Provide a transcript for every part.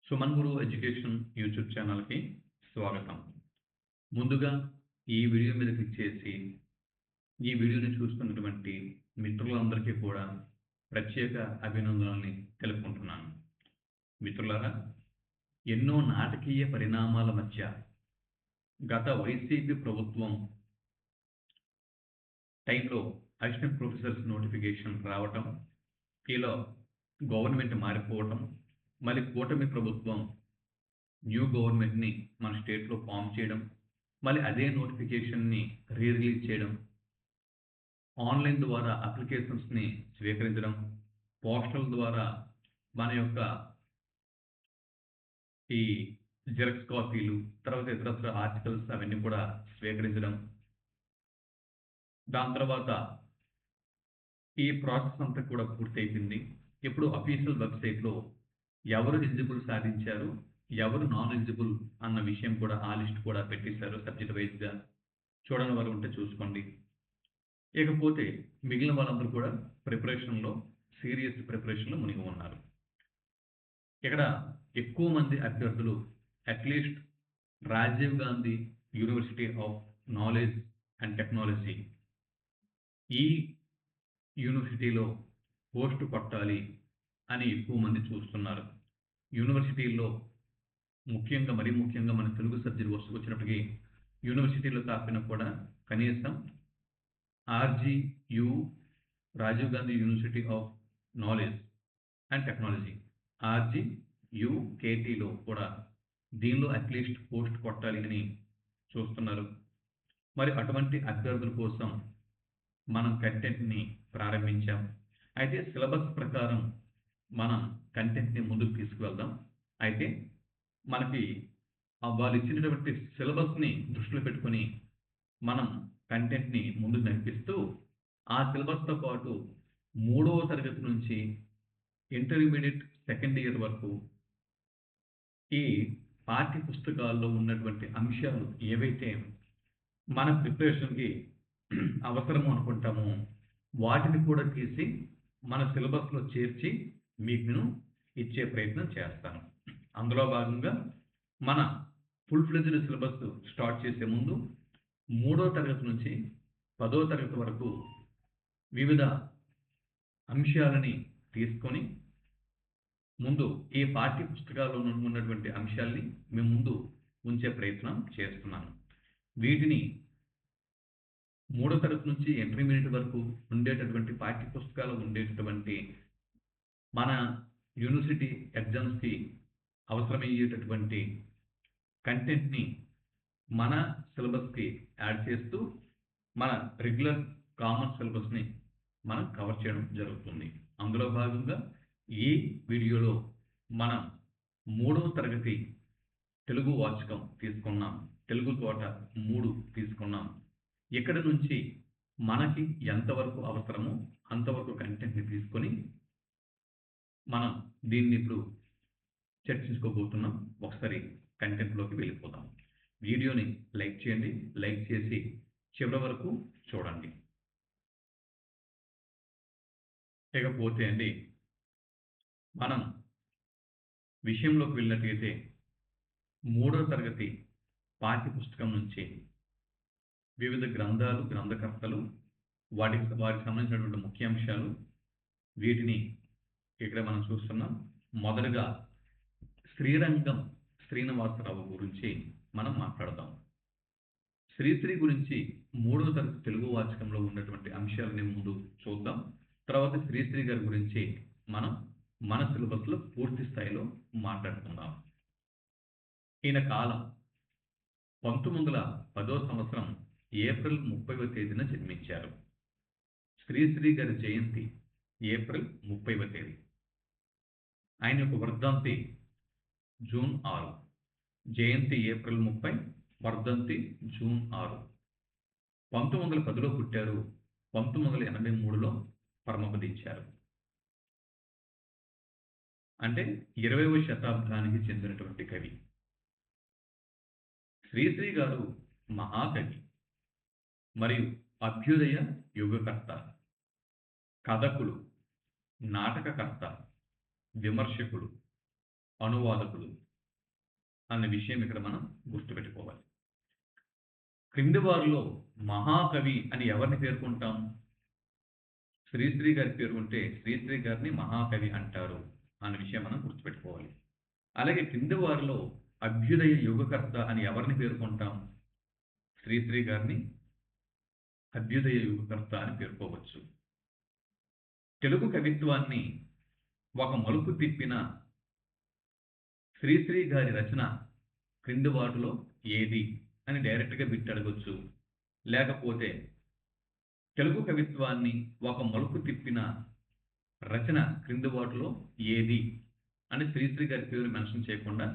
సుమన్ గురు education YouTube ఛానల్‌కి స్వాగతం. ముందుగా ఈ వీడియో మీద క్లిక్ చేసి, ఈ వీడియోని చూస్తున్నటువంటి మిత్రులందరికీ కూడా ప్రత్యేక అభినందనల్ని తెలుపుకుంటున్నాను. మిత్రులారా, ఎన్నో నాటకీయ పరిణామాల మధ్య గత వైసీపీ ప్రభుత్వం టైంలో అసిస్టెంట్ ప్రొఫెసర్స్ నోటిఫికేషన్ రావటం, ఈలో గవర్నమెంట్ మారిపోవటం, మళ్ళీ కూటమి ప్రభుత్వం న్యూ గవర్నమెంట్‌ని మన స్టేట్‌లో ఫార్మ్ చేయడం, మళ్ళీ అదే నోటిఫికేషన్‌ని రిలీజ్ చేయడం, ఆన్‌లైన్ ద్వారా అప్లికేషన్స్‌ని స్వీకరించడం, పోస్టల్ ద్వారా మన యొక్క ఈ జిరాక్స్ కాపీలు, తర్వాత ఇతరత్ర ఆర్టికల్స్ అవన్నీ కూడా స్వీకరించడం. దాని తర్వాత ఈ ప్రాసెస్ అంతా కూడా పూర్తయిపోయింది. ఇప్పుడు అఫీషియల్ వెబ్‌సైట్‌లో ఎవరు ఎలిజిబుల్ సాధించారు, ఎవరు నాన్ ఎలిజిబుల్ అన్న విషయం కూడా ఆ లిస్ట్ కూడా పెట్టేశారు సబ్జెక్ట్ వైస్‌గా. చూడని వారు ఉంటే చూసుకోండి. ఇకపోతే మిగిలిన వాళ్ళందరూ కూడా సీరియస్ ప్రిపరేషన్‌లో మునిగి ఉన్నారు. ఇక్కడ ఎక్కువ మంది అభ్యర్థులు at least Rajiv Gandhi university of knowledge and technology ఈ యూనివర్సిటీలో పోస్ట్ కొట్టాలి అని ఎక్కువ మంది చూస్తున్నారు. యూనివర్సిటీల్లో మరీ ముఖ్యంగా మన తెలుగు సబ్జెక్ట్ వచ్చినప్పటికీ యూనివర్సిటీలో కాకపోయినా కూడా కనీసం RGU Rajiv Gandhi university of knowledge and technology ఆర్‌జీయూకేటీలో కూడా దీనిలో అట్‌లీస్ట్ పోస్ట్ కొట్టాలి అని చూస్తున్నారు. మరి అటువంటి అభ్యర్థుల కోసం మనం కంటెంట్‌ని ప్రారంభించాం. అయితే సిలబస్ ప్రకారం మనం కంటెంట్‌ని ముందుకు తీసుకువెళ్దాం. అయితే మనకి వాళ్ళు ఇచ్చినటువంటి సిలబస్‌ని దృష్టిలో పెట్టుకొని మనం కంటెంట్‌ని ముందుకు నడిపిస్తూ, ఆ సిలబస్‌తో పాటు మూడవ తరగతి నుంచి ఇంటర్మీడియేట్ సెకండ్ ఇయర్ వరకు ఈ పాఠ్య పుస్తకాల్లో ఉన్నటువంటి అంశాలు ఏవైతే మన ప్రిపరేషన్‌కి అవసరము అనుకుంటామో, వాటిని కూడా తీసి మన సిలబస్‌లో చేర్చి మీకు నేను ఇచ్చే ప్రయత్నం చేస్తాను. అందులో భాగంగా మన ఫుల్ ఫ్లెడ్జ్డ్ సిలబస్ స్టార్ట్ చేసే ముందు మూడో తరగతి నుంచి 10వ తరగతి వరకు వివిధ అంశాలని తీసుకొని ముందు ఈ పాఠ్య పుస్తకాల్లో ఉన్నటువంటి అంశాల్ని మీ ముందు ఉంచే ప్రయత్నం చేస్తున్నాను. వీటిని మూడో తరగతి నుంచి ఇంటర్మీడియేట్ వరకు ఉండేటటువంటి పాఠ్య పుస్తకాలు ఉండేటటువంటి మన యూనివర్సిటీ ఎగ్జామ్స్‌కి అవసరమయ్యేటటువంటి కంటెంట్‌ని మన సిలబస్‌కి యాడ్ చేస్తూ, మన రెగ్యులర్ కామన్ సిలబస్‌ని మనం కవర్ చేయడం జరుగుతుంది. అందులో భాగంగా ఈ వీడియోలో మనం మూడవ తరగతి తెలుగు వాచకం తీసుకున్నాం. తెలుగు తోట 3 తీసుకున్నాం. ఇక్కడ నుంచి మనకి ఎంతవరకు అవసరమో అంతవరకు కంటెంట్‌ని తీసుకొని మనం దీన్ని ఇప్పుడు చర్చించుకోబోతున్నాం. ఒకసారి కంటెంట్‌లోకి వెళ్ళిపోదాం. వీడియోని లైక్ చేయండి. లైక్ చేసి చివరి వరకు చూడండి. ఇకపోతే అండి, మనం విషయంలోకి వెళ్ళినట్లయితే మూడో తరగతి పాఠ్య పుస్తకం నుంచి వివిధ గ్రంథాలు, గ్రంథకర్తలు, వాటికి సంబంధించినటువంటి ముఖ్యాంశాలు, వీటిని ఇక్కడ మనం చూస్తున్నాం. మొదటగా శ్రీరంగం శ్రీనివాసరావు గురించి మనం మాట్లాడదాం. శ్రీశ్రీ గురించి మూడో తరగతి తెలుగు వాచకంలో ఉన్నటువంటి అంశాలని ముందు చూద్దాం. తర్వాత శ్రీశ్రీ గారి గురించి మనం మన సిలబస్‌లో పూర్తి స్థాయిలో మాట్లాడుకుందాం. ఈయన కాలం 1910వ సంవత్సరం ఏప్రిల్ 30వ తేదీన జన్మించారు. శ్రీశ్రీ గారి జయంతి ఏప్రిల్ 30వ తేదీ. ఆయన యొక్క వర్ధంతి జూన్ 6. జయంతి ఏప్రిల్ 30, వర్ధంతి జూన్ 6. 1910లో పుట్టారు. 1983లో పరమపదించారు. అంటే 20వ శతాబ్దానికి చెందినటువంటి కవి. శ్రీశ్రీ గారు మహాకవి మరియు అభ్యుదయ యుగకర్త, కథకులు, నాటకకర్త, విమర్శకుడు, అనువాదకులు అన్న విషయం ఇక్కడ మనం గుర్తుపెట్టుకోవాలి. క్రింది వారిలో మహాకవి అని ఎవరిని పేర్కొంటాం? శ్రీశ్రీ గారి పేరు ఉంటే శ్రీశ్రీ గారిని మహాకవి అంటారు అన్న విషయం మనం గుర్తుపెట్టుకోవాలి. అలాగే క్రింది వారిలో అభ్యుదయ యుగకర్త అని ఎవరిని పేర్కొంటాం? శ్రీశ్రీ గారిని అభ్యుదయ యుగకర్త అని పేర్కోవచ్చు. తెలుగు కవిత్వాన్ని ఒక మలుపు తిప్పిన శ్రీశ్రీ గారి రచన క్రింది వాటిలో ఏది అని డైరెక్ట్‌గా బిట్ అడగొచ్చు. లేకపోతే తెలుగు కవిత్వాన్ని ఒక మలుపు తిప్పిన రచన క్రింది వాటిలో ఏది అని శ్రీశ్రీ గారి పేరు మెన్షన్ చేయకుండా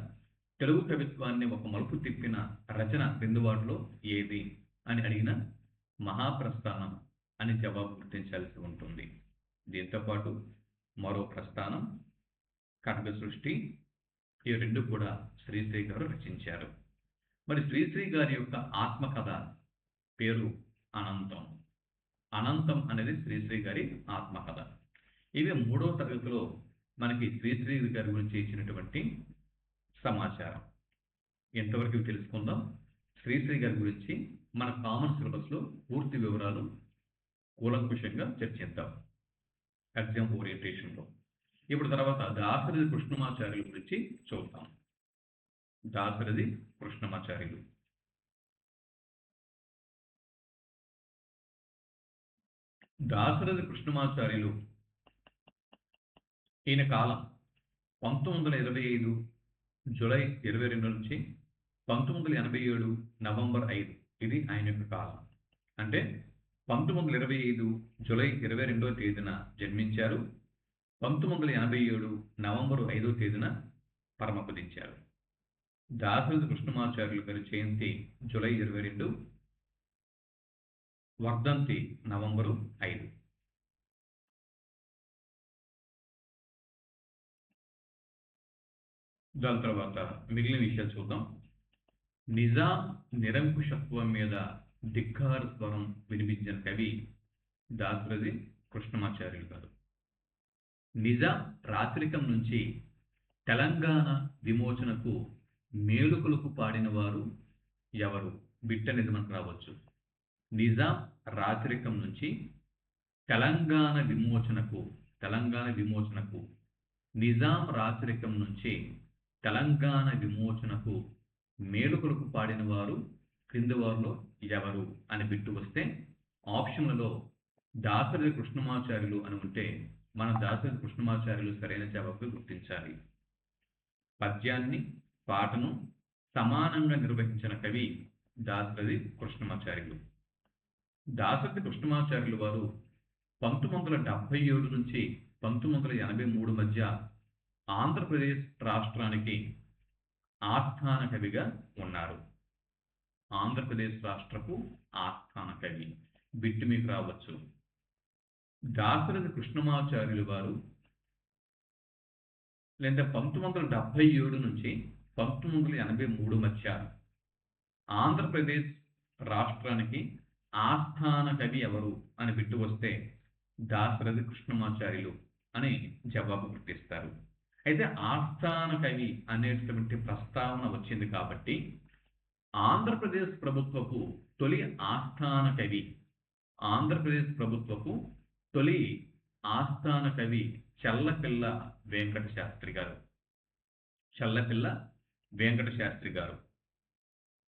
తెలుగు కవిత్వాన్ని ఒక మలుపు తిప్పిన రచన క్రింది వాటిలో ఏది అని అడిగిన మహాప్రస్థానం అని జవాబు గుర్తించాల్సి ఉంటుంది. దీంతో పాటు మరో ప్రస్థానం కనక సృష్టి, ఈ రెండు కూడా శ్రీశ్రీ గారు రచించారు. మరి శ్రీశ్రీ గారి యొక్క ఆత్మకథ పేరు అనంతం. అనంతం అనేది శ్రీశ్రీ గారి ఆత్మకథ. ఇవి 3వ తరగతిలో మనకి శ్రీశ్రీ గారి గురించి ఇచ్చినటువంటి సమాచారం. ఎంతవరకు తెలుసుకుందాం. శ్రీశ్రీ గారి గురించి మన కామన్ సిలబస్లో పూర్తి వివరాలు కూలంకుషంగా చర్చిద్దాం ఎగ్జామ్ ఓరియంటేషన్లో. ఇప్పుడు తర్వాత దాశరథి కృష్ణమాచార్యుల గురించి చూద్దాం. దాశరథి కృష్ణమాచార్యులు. దాశరథి కృష్ణమాచార్యులు ఈయన కాలం 1925 జూలై 22 నుంచి 1987 నవంబర్ 5 ఇది ఆయన యొక్క కాలం. అంటే 1925 జూలై 22వ తేదీన జన్మించారు. 1987 నవంబరు 5వ తేదీన పరమపదించారు. దాశరథి కృష్ణమాచార్యులు గారి జయంతి జూలై 22, వర్ధంతి నవంబరు 5. దాని తర్వాత మిగిలిన విషయాలు చూద్దాం. నిజాం నిరంకుశత్వం మీద ధిక్కార స్వరం వినిపించిన కవి దాశరథి కృష్ణమాచార్యులు గారు. నిజాం రాచరికం నుంచి తెలంగాణ విమోచనకు మేలుకొలుపు పాడిన వారు ఎవరు? బిట్ అనేది మనకు రావచ్చు. నిజాం రాచరికం నుంచి తెలంగాణ విమోచనకు నిజాం రాచరికం నుంచి తెలంగాణ విమోచనకు మేలుకొలుపు పాడిన వారు క్రింది వారిలో ఎవరు అని బిట్టు వస్తే ఆప్షన్లలో దాశరథి కృష్ణమాచార్యులు అని ఉంటే మన దాశరథి కృష్ణమాచార్యులు సరైన జవాబు గుర్తించాలి. పద్యాన్ని పాటను సమానంగా నిర్వహించిన కవి దాశరథి కృష్ణమాచార్యులు. దాశరథి కృష్ణమాచార్యులు వారు 1977 నుంచి 1983 మధ్య ఆంధ్రప్రదేశ్ రాష్ట్రానికి ఆస్థాన కవిగా ఉన్నారు. ఆంధ్రప్రదేశ్ రాష్ట్రపు ఆస్థాన కవి. బిట్ మీకు రావచ్చు. దాశరథి కృష్ణమాచార్యులు వారు లేదా 1977 నుంచి 1983 మధ్య ఆంధ్రప్రదేశ్ రాష్ట్రానికి ఆస్థాన కవి ఎవరు అని బిట్టు వస్తే దాశరథి కృష్ణమాచార్యులు అని జవాబు గుర్తిస్తారు. అయితే ఆస్థాన కవి అనేటువంటి ప్రస్తావన వచ్చింది కాబట్టి ఆంధ్రప్రదేశ్ ప్రభుత్వపు తొలి ఆస్థాన కవి చల్లపిల్ల వెంకట శాస్త్రి గారు.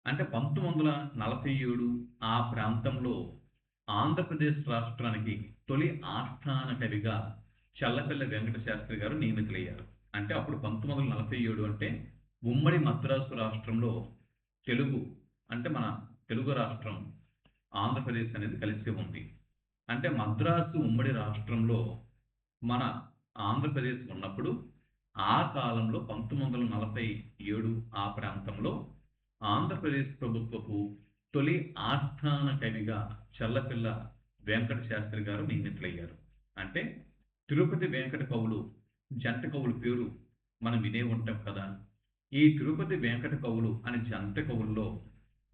అంటే 1947 ఆ ప్రాంతంలో ఆంధ్రప్రదేశ్ రాష్ట్రానికి తొలి ఆస్థాన కవిగా చల్లపిల్ల వెంకట శాస్త్రి గారు నియమితులయ్యారు. అంటే అప్పుడు 1947 అంటే ఉమ్మడి మద్రాసు రాష్ట్రంలో తెలుగు అంటే మన తెలుగు రాష్ట్రం ఆంధ్రప్రదేశ్ అనేది కలిసి ఉంది. అంటే మద్రాసు ఉమ్మడి రాష్ట్రంలో మన ఆంధ్రప్రదేశ్ ఉన్నప్పుడు ఆ కాలంలో 1947 ఆ ప్రాంతంలో ఆంధ్రప్రదేశ్ ప్రభుత్వపు తొలి ఆస్థాన కవిగా చల్లపిల్ల వెంకట శాస్త్రి గారు నియమితులయ్యారు. అంటే తిరుపతి వెంకట కవులు జంట కవుల పేరు మనం వినే ఉంటాం కదా. ఈ తిరుపతి వెంకట కవులు అనే జంట కవుల్లో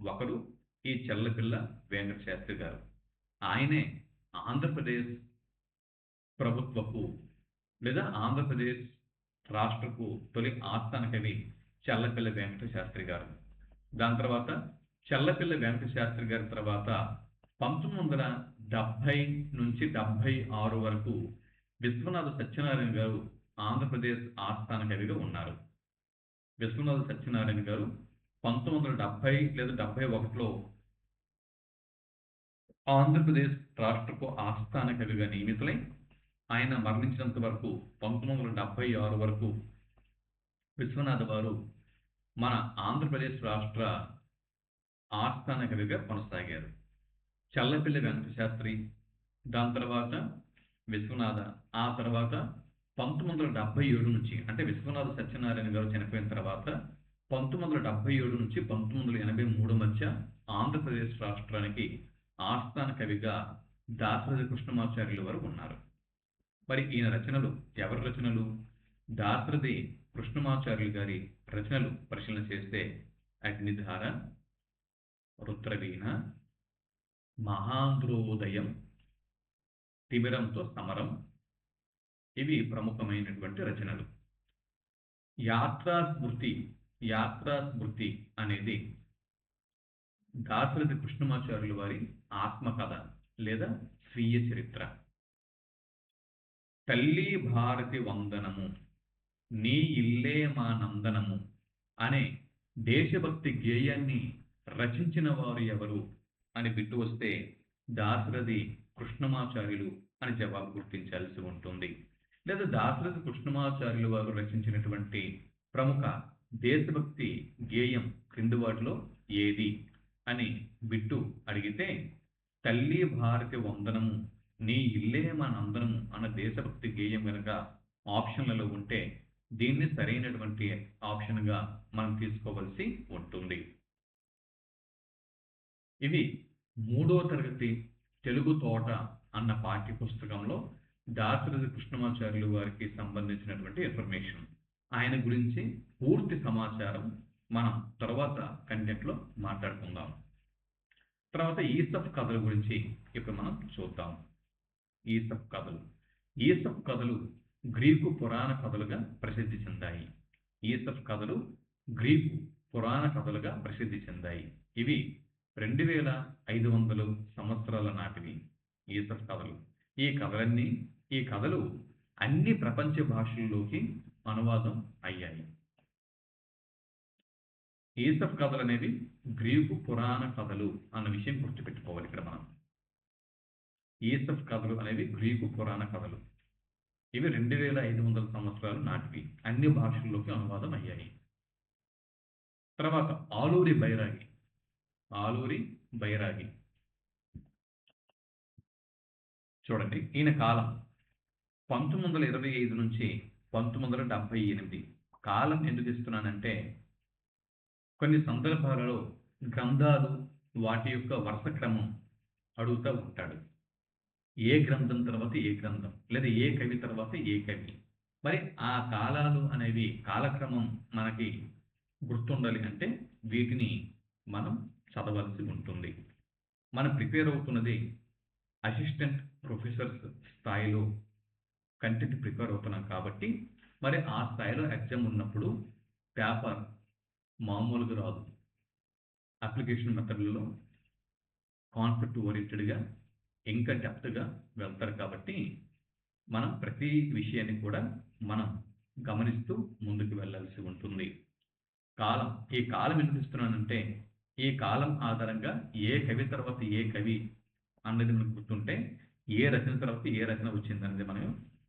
ఒకరు ఈ చల్లపిల్ల వెంకట శాస్త్రి గారు. ఆయనే ఆంధ్రప్రదేశ్ ప్రభుత్వపు లేదా ఆంధ్రప్రదేశ్ రాష్ట్రపు తొలి ఆస్థాన కవి చల్లపల్లి వెంకట శాస్త్రి గారు. దాని తర్వాత చల్లపల్లి వెంకట శాస్త్రి గారి తర్వాత 1970 నుంచి 76 వరకు విశ్వనాథ సత్యనారాయణ గారు ఆంధ్రప్రదేశ్ ఆస్థాన కవిగా ఉన్నారు. విశ్వనాథ సత్యనారాయణ గారు 1970 లేదా 71లో ఆంధ్రప్రదేశ్ రాష్ట్రపు ఆస్థాన కవిగా నియమితులై ఆయన మరణించినంత వరకు 1976 వరకు విశ్వనాథ వారు మన ఆంధ్రప్రదేశ్ రాష్ట్ర ఆస్థాన కవిగా కొనసాగారు. చల్లపల్లి వెంకట శాస్త్రి, దాని తర్వాత విశ్వనాథ, ఆ తర్వాత 1977 నుంచి అంటే విశ్వనాథ సత్యనారాయణ గారు చనిపోయిన తర్వాత 1977 నుంచి 1983 మధ్య ఆంధ్రప్రదేశ్ రాష్ట్రానికి ఆస్థాన కవిగా దాశరథి కృష్ణమాచార్యులు వారు ఉన్నారు. మరి ఈయన రచనలు, ఎవరి రచనలు? దాశరథి కృష్ణమాచార్యులు గారి రచనలు పరిశీలన చేస్తే అగ్నిధార, రుద్రవీణ, మహాంధ్రోదయం, తిమిరంతో సమరం ఇవి ప్రముఖమైనటువంటి రచనలు. యాత్రాస్మృతి అనేది దాశరథి కృష్ణమాచార్యుల వారి ఆత్మకథ లేదా స్వీయ చరిత్ర. తల్లి భారతి వందనము, నీ ఇల్లే మా నందనము అనే దేశభక్తి గేయాన్ని రచించిన వారు ఎవరు అని బిట్టు వస్తే దాశరథి కృష్ణమాచార్యులు అని జవాబు గుర్తించాల్సి ఉంటుంది. లేదా దాశరథి కృష్ణమాచార్యులు వారు రచించినటువంటి ప్రముఖ దేశభక్తి గేయం క్రింది వాటిలో ఏది అని బిట్టు అడిగితే తల్లి భారతి వందనము, నీ ఇల్లే మా నందనము అన్న దేశభక్తి గేయం కనుక ఆప్షన్లలో ఉంటే దీన్ని సరైనటువంటి ఆప్షన్గా మనం తీసుకోవలసి ఉంటుంది. ఇవి 3వ తరగతి తెలుగు తోట అన్న పాఠ్య పుస్తకంలో దాశరథి కృష్ణమాచార్యులు వారికి సంబంధించినటువంటి ఇన్ఫర్మేషన్. ఆయన గురించి పూర్తి సమాచారం మనం తర్వాత కంటెంట్లో మాట్లాడుకుందాం. తర్వాత ఈసఫ్ కథల గురించి ఇప్పుడు మనం చూద్దాం. ఈసఫ్ కథలు గ్రీకు పురాణ కథలుగా ప్రసిద్ధి చెందాయి. ఈసఫ్ కథలు గ్రీకు పురాణ కథలుగా ప్రసిద్ధి చెందాయి. ఇవి 2500 సంవత్సరాల నాటివి ఈసఫ్ కథలు. ఈ కథలు అన్ని ప్రపంచ భాషల్లోకి అనువాదం అయ్యాయి. ఈసఫ్ కథలు అనేవి గ్రీకు పురాణ కథలు అన్న విషయం గుర్తుపెట్టుకోవాలి. ఇక్కడ మనం ఈసఫ్ కథలు అనేవి గ్రీకు పురాణ కథలు. ఇవి 2500 సంవత్సరాలు నాటివి, అన్ని భాషల్లోకి అనువాదం అయ్యాయి. తర్వాత ఆలూరి బైరాగి చూడండి, ఈయన కాలం 1925 నుంచి 1978. కాలం ఎందుకు ఇస్తున్నానంటే కొన్ని సందర్భాలలో గ్రంథాలు వాటి యొక్క వరుస క్రమం అడుగుతూ ఉంటాడు. ఏ గ్రంథం తర్వాత ఏ గ్రంథం, లేదా ఏ కవి తర్వాత ఏ కవి. మరి ఆ కాలాలు అనేవి కాలక్రమం మనకి గుర్తుండాలి అంటే వీటిని మనం చదవాల్సి ఉంటుంది. మనం ప్రిపేర్ అవుతున్నది అసిస్టెంట్ ప్రొఫెసర్స్ స్థాయిలో కంటెంట్ ప్రిపేర్ అవుతున్నాం కాబట్టి మరి ఆ స్థాయిలో ఎగ్జామ్ ఉన్నప్పుడు పేపర్ మామూలుగా రాదు. అప్లికేషన్ మెథడ్లలో కాన్సెప్ట్ ఓరియంటెడ్గా ఇంకా డెప్త్గా వెళ్తారు కాబట్టి మనం ప్రతి విషయాన్ని కూడా మనం గమనిస్తూ ముందుకు వెళ్ళాల్సి ఉంటుంది. ఈ కాలం ఎందుకు ఇస్తున్నానంటే ఈ కాలం ఆధారంగా ఏ కవి తర్వాత ఏ కవి అన్నది మనకు గుర్తుంటే ఏ రచన తర్వాత ఏ రచన వచ్చిందనేది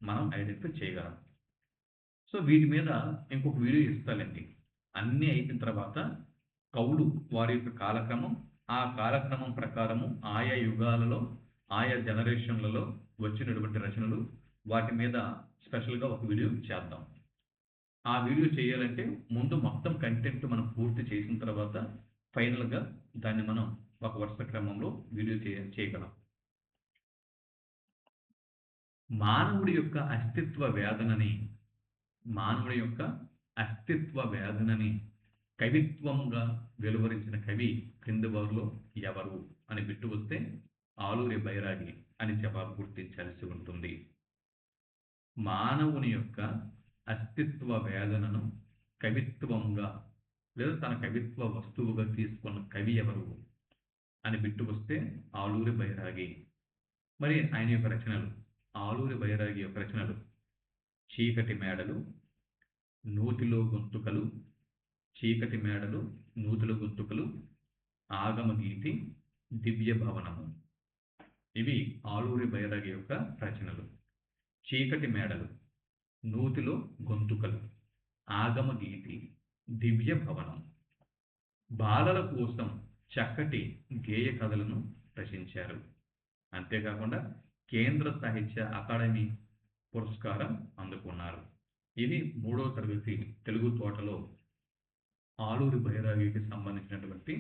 మనం ఐడెంటిఫై చేయగలం. సో వీటి మీద ఇంకొక వీడియో ఇస్తానండి. అన్నీ అయిపోయిన తర్వాత కవులు వారి యొక్క కాలక్రమం, ఆ కాలక్రమం ప్రకారము ఆయా యుగాలలో ఆయా జనరేషన్లలో వచ్చినటువంటి రచనలు, వాటి మీద స్పెషల్గా ఒక వీడియో చేద్దాం. ఆ వీడియో చేయాలంటే ముందు మొత్తం కంటెంట్ మనం పూర్తి చేసిన తర్వాత ఫైనల్గా దాన్ని మనం ఒక వరుస క్రమంలో వీడియో చేయగలం. మానవుడి యొక్క అస్తిత్వ వేదనని కవిత్వంగా వెలువరించిన కవి క్రింది వారిలో ఎవరు అని బిట్టు వస్తే ఆలూరి బైరాగి అని జవాబు గుర్తించాల్సి ఉంటుంది. మానవుని యొక్క అస్తిత్వ వేదనను కవిత్వంగా లేదా తన కవిత్వ వస్తువుగా తీసుకున్న కవి ఎవరు అని బిట్టు వస్తే ఆలూరి బైరాగి. మరి ఆయన యొక్క రచనలు, ఆలూరి బైరాగి యొక్క రచనలు చీకటి మేడలు, నూతిలో గొంతుకలు, చీకటి మేడలు, నూతిలో గొంతుకలు, ఆగమగీతి, దివ్య భవనము. ఇవి ఆలూరి బైరాగి యొక్క రచనలు. చీకటి మేడలు, నూతిలో గొంతుకలు, ఆగమగీతి, దివ్య భవనం. బాలల కోసం చక్కటి గేయ కథలను రచించారు. అంతేకాకుండా కేంద్ర సాహిత్య అకాడమీ పురస్కారం అందుకున్నారు. ఇది 3వ తరగతి తెలుగు తోటలో ఆలూరి బైరాగికి సంబంధించినటువంటి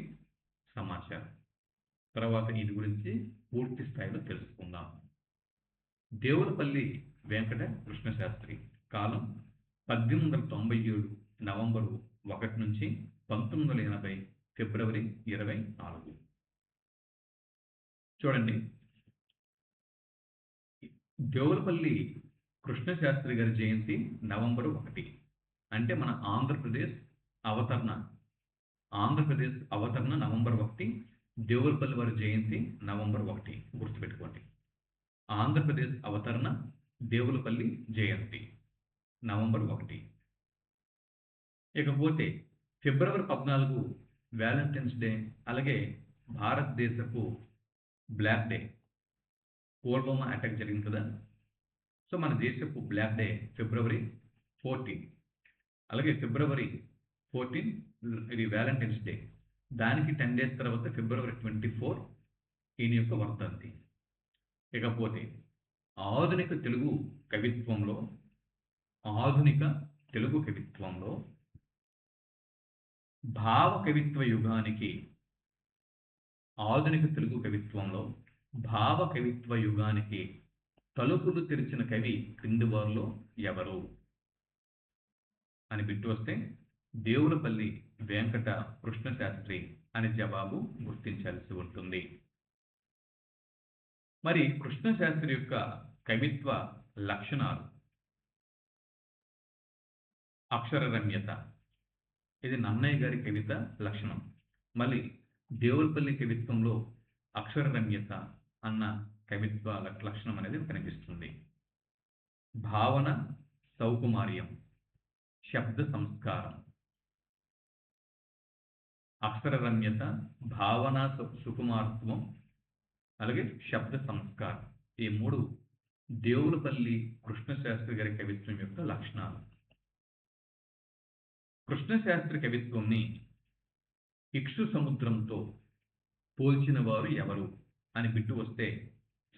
సమాచారం. తర్వాత ఇది గురించి పూర్తి స్థాయిలో తెలుసుకుందాం. దేవులపల్లి వెంకట కృష్ణశాస్త్రి కాలం 1897 నవంబరు 1 నుంచి 1980 ఫిబ్రవరి 24. చూడండి, దేవులపల్లి కృష్ణశాస్త్రి గారి జయంతి నవంబరు 1. అంటే మన ఆంధ్రప్రదేశ్ అవతరణ నవంబర్ 1, దేవులపల్లి వారి జయంతి నవంబర్ 1. గుర్తుపెట్టుకోండి. ఆంధ్రప్రదేశ్ అవతరణ, దేవులపల్లి జయంతి నవంబర్ 1. ఇకపోతే ఫిబ్రవరి 14 వ్యాలంటైన్స్ డే, అలాగే భారతదేశపు బ్లాక్ డే. పుల్వామా అటాక్ జరిగింది కదా, సో మన దేశపు బ్లాక్ డే ఫిబ్రవరి 14. అలాగే ఫిబ్రవరి 14 ఇది వ్యాలంటైన్స్ డే. దానికి 10 days తర్వాత ఫిబ్రవరి 24 ఈయన యొక్క వర్ధంతి. ఇకపోతే ఆధునిక తెలుగు కవిత్వంలో భావ కవిత్వ యుగానికి తలుపులు తెరిచిన కవి క్రింది వారిలో ఎవరు అని బిట్టు వస్తే దేవులపల్లి వెంకట కృష్ణశాస్త్రి అని జవాబు గుర్తించాల్సి ఉంటుంది. మరి కృష్ణశాస్త్రి యొక్క కవిత్వ లక్షణాలు: అక్షరరమ్యత, ఇది నన్నయ్య గారి కవిత లక్షణం. మళ్ళీ దేవులపల్లి కవిత్వంలో అక్షరరమ్యత అన్న కవిత్వ లక్షణం అనేది కనిపిస్తుంది. భావన సౌకుమార్యం, శబ్ద సంస్కారం. అక్షరరమ్యత, భావన సుకుమారత్వం, అలాగే శబ్ద సంస్కారం. ఈ 3 దేవులపల్లి కృష్ణశాస్త్రి గారి కవిత్వం యొక్క లక్షణాలు. కృష్ణశాస్త్రి కవిత్వంని ఇక్షు సముద్రంతో పోల్చిన వారు ఎవరు అని బిట్టు వస్తే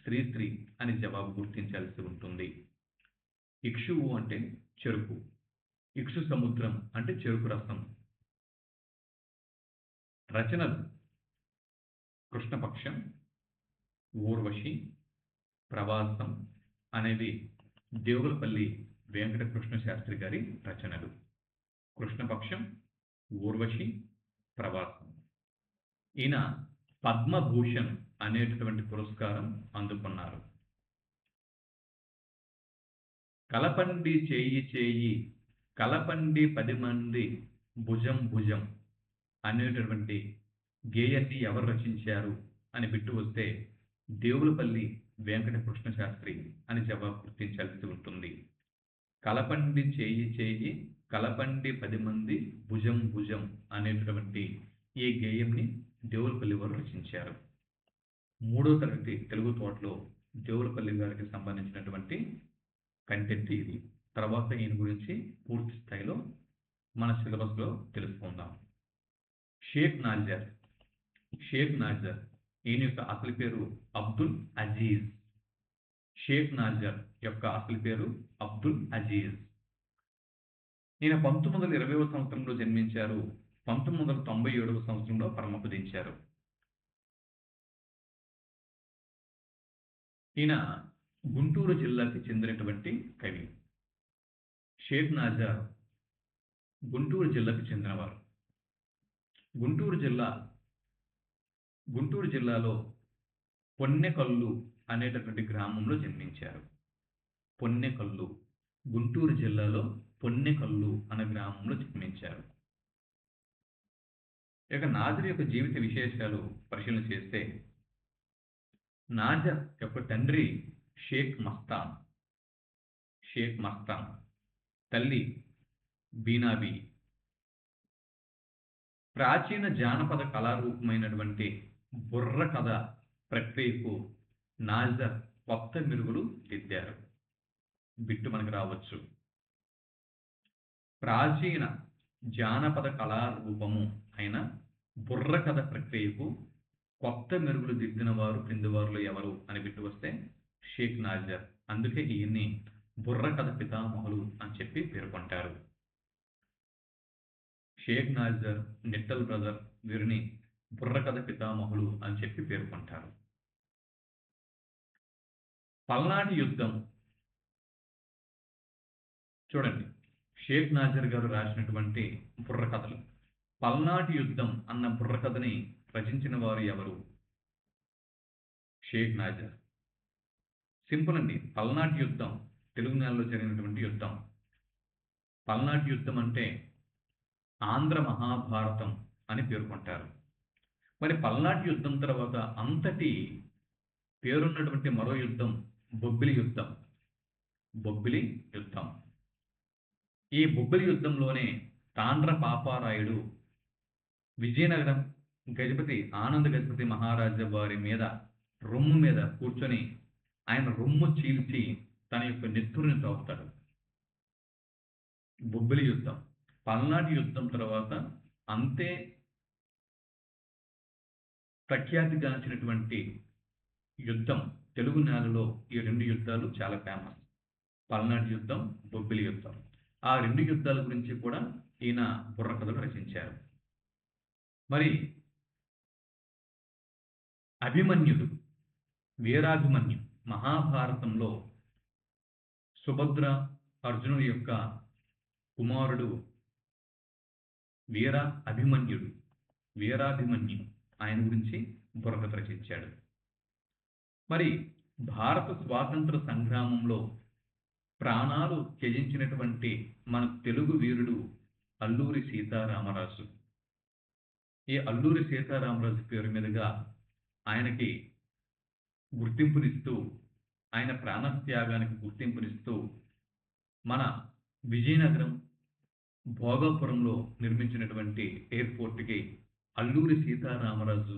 శ్రీశ్రీ అని జవాబు గుర్తించాల్సి ఉంటుంది. ఇక్షువు అంటే చెరుకు, ఇక్షు సముద్రం అంటే చెరుకు రసం. రచనలు: కృష్ణపక్షం, ఊర్వశి, ప్రవాసం అనేవి దేవులపల్లి వెంకట కృష్ణశాస్త్రి గారి రచనలు. కృష్ణపక్షం, ఊర్వశి, ప్రవాసం. ఈయన పద్మభూషణ్ అనేటటువంటి పురస్కారం అందుకున్నారు. కలపండి చేయి చేయి, కలపండి 10 మంది భుజం భుజం అనేటటువంటి గేయాన్ని ఎవరు రచించారు అని బిట్టు వస్తే దేవులపల్లి వెంకట కృష్ణశాస్త్రి అని జవాబు గుర్తించాల్సి ఉంటుంది. కలపండి చేయి చేయి, కలపండి 10 మంది భుజం భుజం అనేటటువంటి ఈ గేయంని దేవులపల్లి వారు రచించారు. 3వ తరగతి తెలుగు తోటలో దేవులపల్లి గారికి సంబంధించినటువంటి కంటెంట్ ఇది. తర్వాత ఈయన గురించి పూర్తి స్థాయిలో మన సిలబస్లో తెలుసుకుందాం. షేక్ నాజర్ ఈయన యొక్క అసలు పేరు అబ్దుల్ అజీజ్. షేక్ నాజర్ యొక్క అసలు పేరు అబ్దుల్ అజీజ్. ఈయన 1920వ సంవత్సరంలో జన్మించారు. 1997వ సంవత్సరంలో పరమపదించారు. ఈయన గుంటూరు జిల్లాకి చెందినటువంటి కవి. షేక్ నాజర్ గుంటూరు జిల్లాకు చెందినవారు. గుంటూరు జిల్లాలో పొన్నెకల్లు అనేటటువంటి గ్రామంలో జన్మించారు. పొన్నెకల్లు గుంటూరు జిల్లాలో పొన్నెకల్లు అనే గ్రామంలో జన్మించారు. ఇక నాజర్ యొక్క జీవిత విశేషాలు పరిశీలన చేస్తే, నాజర్ యొక్క తండ్రి షేక్ మస్తాన్, తల్లి బీనాబీ. ప్రాచీన జానపద కళారూపమైనటువంటి బుర్ర కథ ప్రక్రియకు నాజర్ కొత్త మెరుగులు దిద్దారు. బిట్టు మనకు రావచ్చు. ప్రాచీన జానపద కళారూపము అయిన బుర్ర కథ ప్రక్రియకు కొత్త మెరుగులు దిద్దిన వారు క్రింది వారిలో ఎవరు అని బిట్టు వస్తే షేక్ నాజర్. అందుకే ఈయన్ని బుర్ర కథ పితామహులు అని చెప్పి పేర్కొంటారు. షేక్ నాజర్, నిట్టల్ బ్రదర్ వీరిని బుర్ర కథ పితామహులు అని చెప్పి పేర్కొంటారు. పల్నాటి యుద్ధం చూడండి, షేక్ నాజర్ గారు రాసినటువంటి బుర్ర కథలు. పల్నాటి యుద్ధం అన్న బుర్ర కథని రచించిన వారు ఎవరు? షేక్ నాజర్. సింపుల్ అండి. పల్నాటి యుద్ధం తెలుగు నేలలో జరిగినటువంటి యుద్ధం. పల్నాటి యుద్ధం అంటే ఆంధ్ర మహాభారతం అని పేర్కొంటారు. మరి పల్నాటి యుద్ధం తర్వాత అంతటి పేరున్నటువంటి మరో యుద్ధం బొబ్బిలి యుద్ధం. ఈ బొబ్బిలి యుద్ధంలోనే తాండ్ర పాపారాయుడు విజయనగరం ఆనంద గజపతి మహారాజా వారి మీద రొమ్ము మీద కూర్చొని ఆయన రొమ్ము చీల్చి తన యొక్క నెత్తురుని తాగుతాడు. బొబ్బిలి యుద్ధం. పల్నాటి యుద్ధం తర్వాత అంతే ప్రఖ్యాతిగాంచినటువంటి యుద్ధం తెలుగు నేలలో ఈ రెండు యుద్ధాలు చాలా ఫేమస్. పల్నాటి యుద్ధం, బొబ్బిలి యుద్ధం. ఆ రెండు యుద్ధాల గురించి కూడా ఈయన బుర్రకథలు రచించారు. మరి అభిమన్యుడు, వీరాభిమన్యు మహాభారతంలో సుభద్ర అర్జునుడి యొక్క కుమారుడు వీరాభిమన్యు ఆయన గురించి బుర్రకథ రచించాడు. మరి భారత స్వాతంత్ర సంగ్రామంలో ప్రాణాలు త్యజించినటువంటి మన తెలుగు వీరుడు అల్లూరి సీతారామరాజు. ఈ అల్లూరి సీతారామరాజు పేరు మీదుగా ఆయనకి గుర్తింపునిస్తూ, ఆయన ప్రాణత్యాగానికి గుర్తింపునిస్తూ మన విజయనగరం భోగాపురంలో నిర్మించినటువంటి ఎయిర్పోర్ట్కి అల్లూరి సీతారామరాజు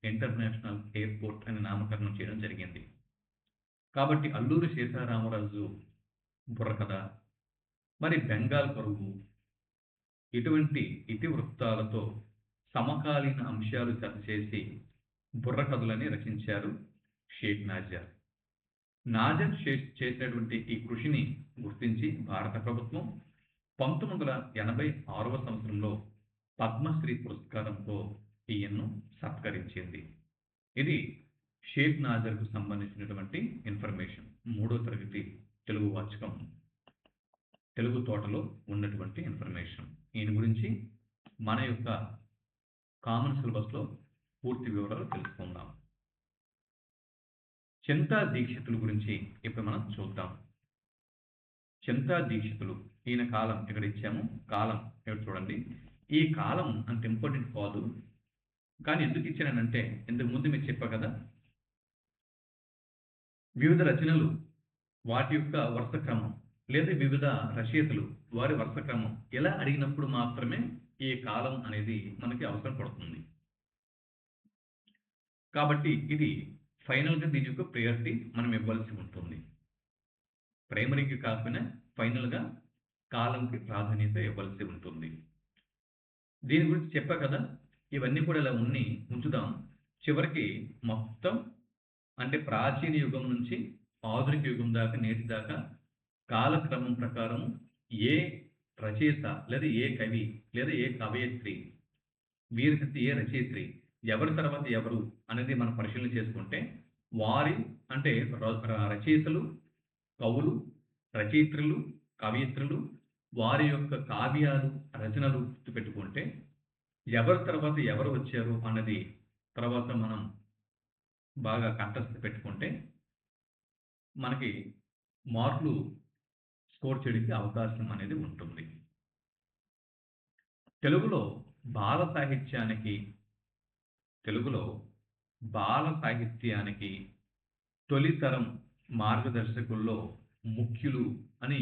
ఇంటర్నేషనల్ ఎయిర్పోర్ట్ అని నామకరణం చేయడం జరిగింది. కాబట్టి అల్లూరి సీతారామరాజు బుర్రకథ, మరి బెంగాల్ పరుగు, ఇటువంటి ఇతివృత్తాలతో సమకాలీన అంశాలు జత చేసి బుర్రకథలని రచించారు షేక్ నాజర్. చేసినటువంటి ఈ కృషిని గుర్తించి భారత ప్రభుత్వం 1986వ సంవత్సరంలో పద్మశ్రీ పురస్కారంతో ఈయన్ను సత్కరించింది. ఇది షేక్ నాజర్కు సంబంధించినటువంటి ఇన్ఫర్మేషన్. 3వ తరగతి తెలుగు వాచకం తెలుగు తోటలో ఉన్నటువంటి ఇన్ఫర్మేషన్. ఈయన గురించి మన యొక్క కామన్ సిలబస్లో పూర్తి వివరాలు తెలుసుకుందాం. చింతా దీక్షితుల గురించి ఇప్పుడు మనం చూద్దాం. చింతా దీక్షితులు, ఈయన కాలం ఇక్కడ ఇచ్చాము. కాలం ఇక్కడ చూడండి. ఈ కాలం అంత ఇంపార్టెంట్ కాదు, కానీ ఎందుకు ఇచ్చానంటే ఇంతకు ముందు మీరు చెప్పా కదా, వివిధ రచనలు వాటి యొక్క వరుస క్రమం లేదా వివిధ రచయితలు వారి వరుస క్రమం ఇలా అడిగినప్పుడు మాత్రమే ఈ కాలం అనేది మనకి అవసరం పడుతుంది. కాబట్టి ఇది ఫైనల్గా దీని యొక్క ప్రయారిటీ మనం ఇవ్వాల్సి ఉంటుంది. ప్రైమరీకి కాకపోయినా ఫైనల్గా కాలంకి ప్రాధాన్యత ఇవ్వాల్సి ఉంటుంది. దీని గురించి చెప్పా కదా, ఇవన్నీ కూడా ఇలా ఉంచుదాం. చివరికి మొత్తం అంటే ప్రాచీన యుగం నుంచి ఆధునిక యుగం దాకా, నేటి దాకా కాలక్రమం ప్రకారం ఏ రచయిత లేదా ఏ కవి లేదా ఏ కవయిత్రి, ఏ రచయిత్రి, ఎవరి తర్వాత ఎవరు అనేది మనం పరిశీలన చేసుకుంటే వారి అంటే రచయితలు, కవులు, రచయిత్రులు, కవయిత్రులు వారి యొక్క కావ్యాలు, రచనలు గుర్తుపెట్టుకుంటే ఎవరి తర్వాత ఎవరు వచ్చారు అన్నది తర్వాత మనం బాగా కంఠస్థ పెట్టుకుంటే మనకి మార్కులు స్కోర్ చేయడానికి అవకాశం అనేది ఉంటుంది. తెలుగులో బాల సాహిత్యానికి తెలుగులో బాల సాహిత్యానికి తొలితరం మార్గదర్శకుల్లో ముఖ్యులు అని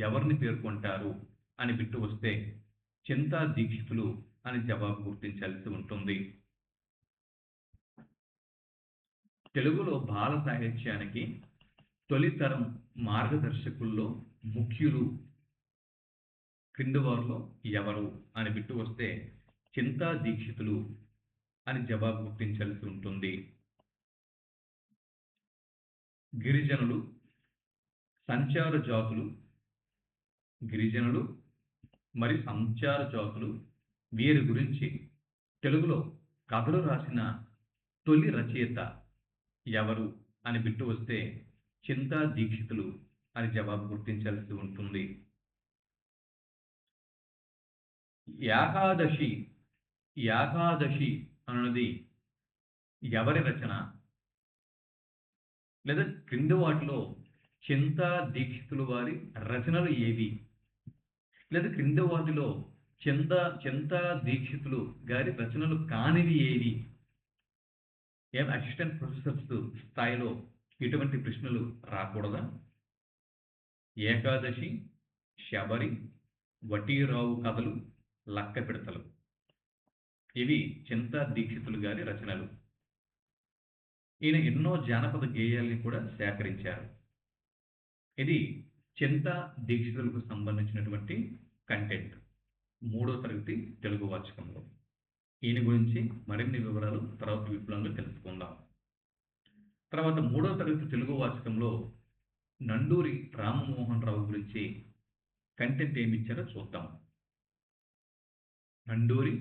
ఎవరిని పేర్కొంటారు అని బిట్టు వస్తే చింతా దీక్షితులు అని జవాబు గుర్తించాల్సి ఉంటుంది. తెలుగులో బాల సాహిత్యానికి తొలితరం మార్గదర్శకుల్లో ముఖ్యులు క్రింది వారిలో ఎవరు అని బిట్టు వస్తే చింతా దీక్షితులు అని జవాబు గుర్తించాల్సి ఉంటుంది. గిరిజనులు, సంచార జాతులు, గిరిజనులు మరియు సంచార జాతులు వీరి గురించి తెలుగులో కథలు రాసిన తొలి రచయిత ఎవరు అని బిట్టు వస్తే చింతా దీక్షితులు అని జవాబు గుర్తించాల్సి ఉంటుంది. ఏకాదశి ఏకాదశి అన్నది ఎవరి రచన లేదా క్రింది వాటిలో చింతా దీక్షితులు వారి రచనలు ఏవి లేదా క్రింది వాటిలో చింతా దీక్షితులు గారి రచనలు కానివి ఏవి? ఏం అసిస్టెంట్ ప్రొఫెసర్స్ స్థాయిలో ఇటువంటి ప్రశ్నలు రాకూడదా? ఏకాదశి, శబరి, వటీరావు కథలు, లక్క పిడతలు ఇవి చింతా దీక్షితులు గారి రచనలు. ఈయన ఎన్నో జానపద గేయాల్ని కూడా సేకరించారు. ఇది చింతా దీక్షితులకు సంబంధించినటువంటి కంటెంట్ 3వ తరగతి తెలుగు వాచకంలో. ఈయన గురించి మరిన్ని వివరాలు తర్వాత విప్లవంలో తెలుసుకుందాం. తర్వాత 3వ తరగతి తెలుగు వాచకంలో నండూరి రామమోహన్ రావు గురించి కంటెంట్ ఏమి ఇచ్చారో చూద్దాం. నండూరి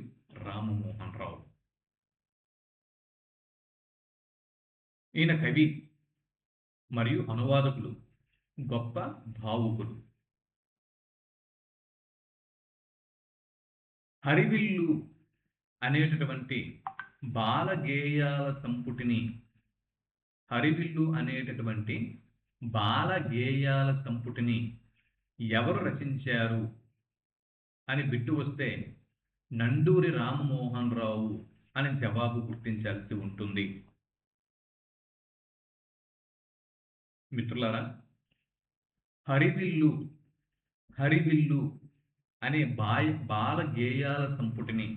రామమోహన్ రావు ఈయన కవి మరియు అనువాదకులు, గొప్ప భావుకులు. హరివిల్లు అనేటటువంటి బాల గేయాల సంపుటిని ఎవరు రచించారు అని బిట్టు వస్తే నండూరి రామమోహన్ రావు అని జవాబు గుర్తించాల్సి ఉంటుంది. మిత్రులారా, హరివిల్లు అనే బాల గేయాల సంపుటిని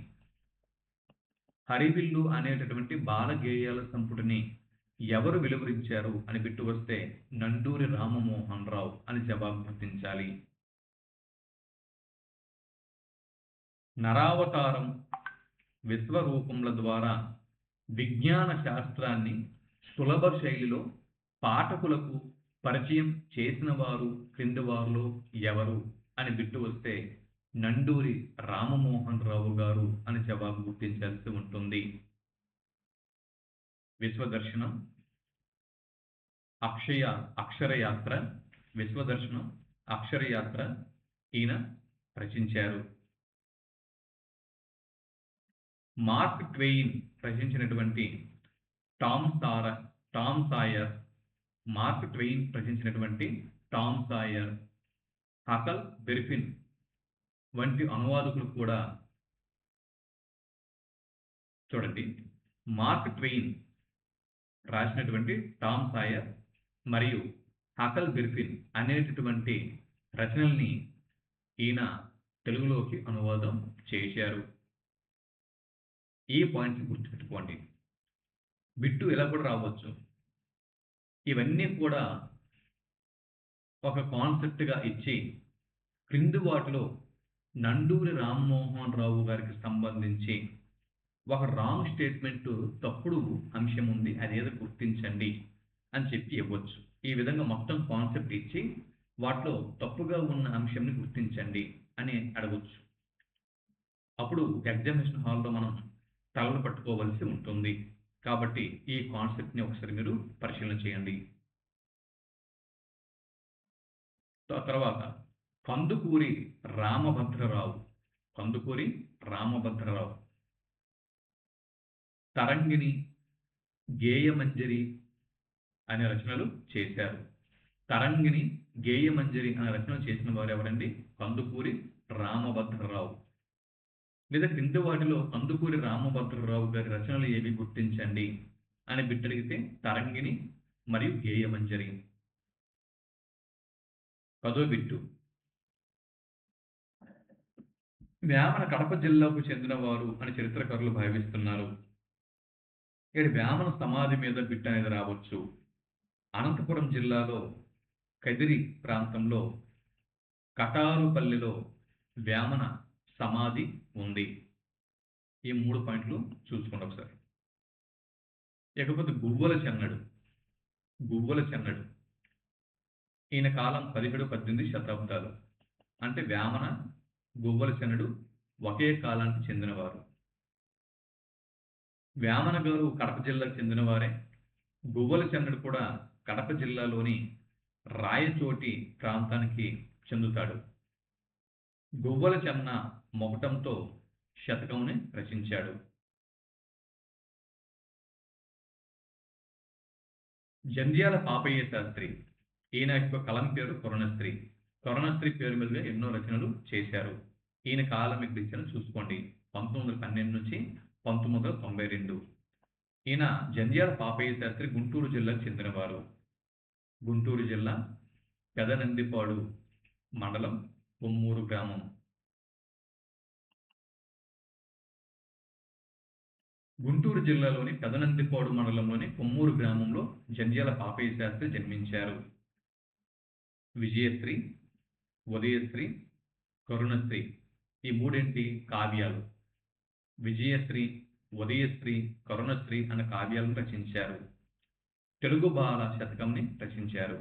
హరివిల్లు అనేటటువంటి బాల గేయాల సంపుటిని ఎవరు వెలువరించారు అని బిట్టు వస్తే నండూరి రామమోహన్ రావు అని జవాబు గుర్తించాలి. నరావతారం, విశ్వరూపముల ద్వారా విజ్ఞాన శాస్త్రాన్ని సులభ శైలిలో పాఠకులకు పరిచయం చేసిన వారు క్రింది వారిలో ఎవరు అని బిట్టు వస్తే నండూరి రామమోహన్ రావు గారు అని జవాబు గుర్తించాల్సి ఉంటుంది. విశ్వదర్శనం, అక్షరయాత్ర, విశ్వదర్శనం, అక్షరయాత్ర ఈయన రచించారు. మార్క్ ట్వెయిన్ రచించినటువంటి టామ్ సాయర్, మార్క్ ట్వెయిన్ రచించినటువంటి టామ్ సాయర్, హకల్ బెర్ఫిన్ వంటి అనువాదకులు కూడా చూడండి. మార్క్ ట్వెయిన్ రాసినటువంటి టామ్ సాయర్ మరియు హకల్ బెర్ఫిన్ అనేటటువంటి రచనల్ని ఈయన తెలుగులోకి అనువాదం చేశారు. ఈ పాయింట్స్ గుర్తుపెట్టుకోండి. బిట్టు ఇలా కూడా రావచ్చు. ఇవన్నీ కూడా ఒక కాన్సెప్ట్గా ఇచ్చి క్రింది వాటిలో నండూరి రామ్మోహన్ రావు గారికి సంబంధించి ఒక రాంగ్ స్టేట్మెంట్, తప్పుడు అంశం ఉంది, అదేదో గుర్తించండి అని చెప్పి ఇవ్వచ్చు. ఈ విధంగా మొత్తం కాన్సెప్ట్ ఇచ్చి వాటిలో తప్పుగా ఉన్న అంశంని గుర్తించండి అని అడగవచ్చు. అప్పుడు ఎగ్జామినేషన్ హాల్లో మనం తలలు పట్టుకోవలసి ఉంటుంది. కాబట్టి ఈ కాన్సెప్ట్ని ఒకసారి మీరు పరిశీలన చేయండి. తర్వాత కందుకూరి రామభద్రరావు తరంగిణి, గేయమంజరి అనే రచనలు చేశారు. తరంగిణి, గేయమంజరి అనే రచన చేసిన వారు ఎవరండి? కందుకూరి రామభద్రరావు. లేదా క్రింది వాటిలో కందుకూరి రామభద్రరావు గారి రచనలు ఏవి గుర్తించండి అని బిట్టడిగితే తరంగిణి మరియు గేయమంజరి. పదో బిట్టు. వేమన కడప జిల్లాకు చెందినవారు అని చరిత్రకారులు భావిస్తున్నారు. ఇక్కడ వేమన సమాధి మీద బిట్ అనేది రావచ్చు. అనంతపురం జిల్లాలో కదిరి ప్రాంతంలో కటారుపల్లిలో వేమన సమాధి ఉంది. ఈ 3 పాయింట్లు చూసుకోండి ఒకసారి. ఇకపోతే గువ్వల చెన్నడు. గువ్వల చెన్నడు ఈయన కాలం 17, 18 శతాబ్దాలు. అంటే వేమన, గువ్వల చెన్నడు ఒకే కాలానికి చెందినవారు. వేమన గారు కడప జిల్లాకు చెందినవారే. గువ్వల చెన్నడు కూడా కడప జిల్లాలోని రాయచోటి ప్రాంతానికి చెందుతాడు. గువ్వల చెన్న మొగటంతో శతకంని రచించాడు. జంధ్యాల పాపయ్య శాస్త్రి. ఈయన యొక్క కలం పేరు కరుణశ్రీ. కరుణశ్రీ పేరు మీదుగా ఎన్నో రచనలు చేశారు. ఈయన కాలం ఇక్కడ ఇచ్చిన చూసుకోండి, 1912 నుంచి 1992. ఈయన జంధ్యాల పాపయ్య శాస్త్రి గుంటూరు జిల్లాకు చెందినవారు. గుంటూరు జిల్లా పెదనందిపాడు మండలం కొమ్మూరు గ్రామం. గుంటూరు జిల్లాలోని పెదనందిపాడు మండలంలోని కొమ్మూరు గ్రామంలో జంధ్యాల పాపయ్య శాస్త్రి జన్మించారు. విజయశ్రీ, ఉదయశ్రీ, కరుణశ్రీ ఈ మూడింటి కావ్యాలు. విజయశ్రీ, ఉదయశ్రీ, కరుణశ్రీ అన్న కావ్యాలను రచించారు. తెలుగు బాల శతకంని రచించారు.